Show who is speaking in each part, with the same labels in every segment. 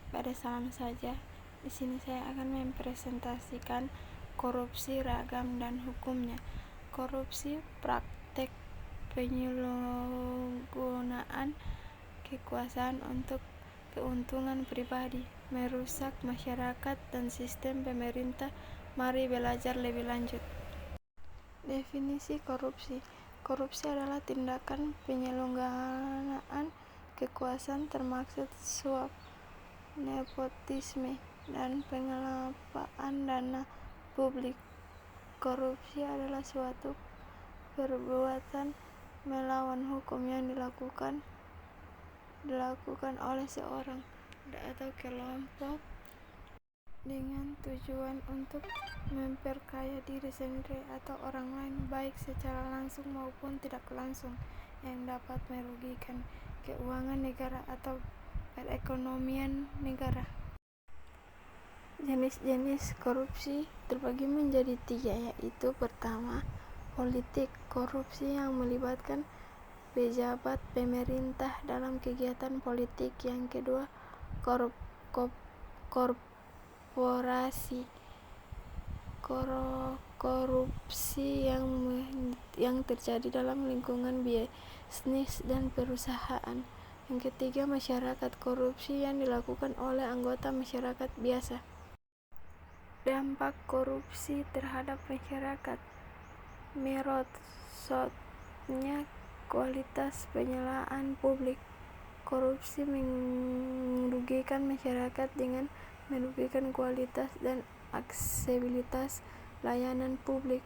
Speaker 1: Pada salam saja, di sini saya akan mempresentasikan korupsi ragam dan hukumnya. Korupsi praktek penyalahgunaan kekuasaan untuk keuntungan pribadi, merusak masyarakat dan sistem pemerintah. Mari belajar lebih lanjut. Definisi korupsi. Korupsi adalah tindakan penyalahgunaan kekuasaan termasuk suap, nepotisme, dan pengelapaan dana publik. Korupsi adalah suatu perbuatan melawan hukum yang dilakukan oleh seorang atau kelompok dengan tujuan untuk memperkaya diri sendiri atau orang lain, baik secara langsung maupun tidak langsung, yang dapat merugikan keuangan negara atau perekonomian negara. Jenis-jenis korupsi terbagi menjadi 3, yaitu pertama, politik, korupsi yang melibatkan pejabat pemerintah dalam kegiatan politik. Yang kedua, korporasi, korupsi yang terjadi dalam lingkungan bisnis dan perusahaan. Yang ketiga, masyarakat, korupsi yang dilakukan oleh anggota masyarakat biasa. Dampak korupsi terhadap masyarakat: merosotnya kualitas pelayanan publik. Korupsi merugikan masyarakat dengan merugikan kualitas dan aksesibilitas layanan publik.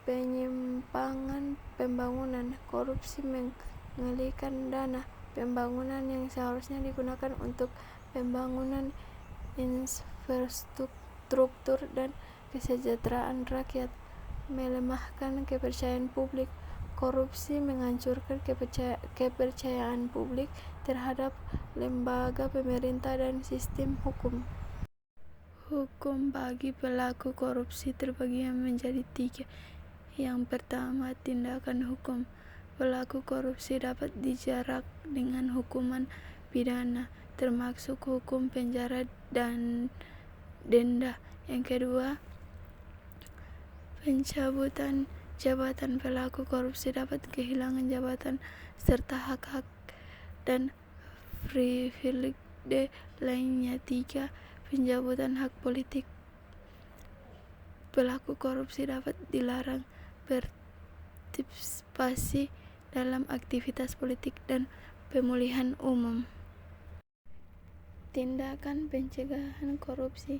Speaker 1: Penyimpangan pembangunan. Korupsi mengalihkan dana pembangunan yang seharusnya digunakan untuk pembangunan infrastruktur dan kesejahteraan rakyat. Melemahkan kepercayaan publik. Korupsi menghancurkan kepercayaan publik terhadap lembaga pemerintah dan sistem hukum. Hukum bagi pelaku korupsi terbagi menjadi 3. Yang pertama, tindakan hukum. Pelaku korupsi dapat dijerat dengan hukuman pidana, termasuk hukum penjara dan denda. Yang kedua, pencabutan jabatan. Pelaku korupsi dapat kehilangan jabatan serta hak-hak dan privilege lainnya. 3. Pencabutan hak politik. Pelaku korupsi dapat dilarang berpartisipasi dalam aktivitas politik dan pemilihan umum. Tindakan pencegahan korupsi.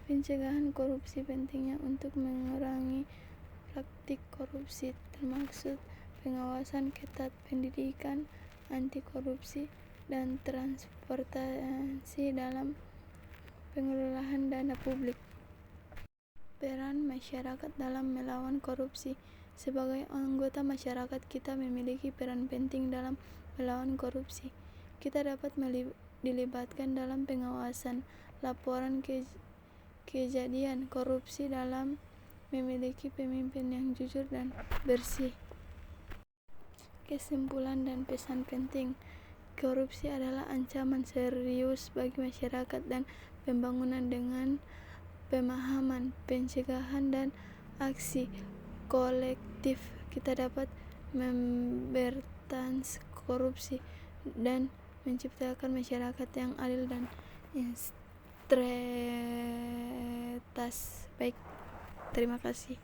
Speaker 1: Pencegahan korupsi pentingnya untuk mengurangi praktik korupsi, termasuk pengawasan ketat, pendidikan anti korupsi, dan transparansi dalam pengelolaan dana publik. Peran masyarakat dalam melawan korupsi. Sebagai anggota masyarakat, kita memiliki peran penting dalam melawan korupsi. Kita dapat dilibatkan dalam pengawasan, laporan kejadian korupsi, dalam memiliki pemimpin yang jujur dan bersih. Kesimpulan dan pesan penting: korupsi adalah ancaman serius bagi masyarakat dan pembangunan. Dengan pemahaman, pencegahan, dan aksi kolektif, kita dapat memberantas korupsi dan menciptakan masyarakat yang adil dan integritas. Baik, terima kasih.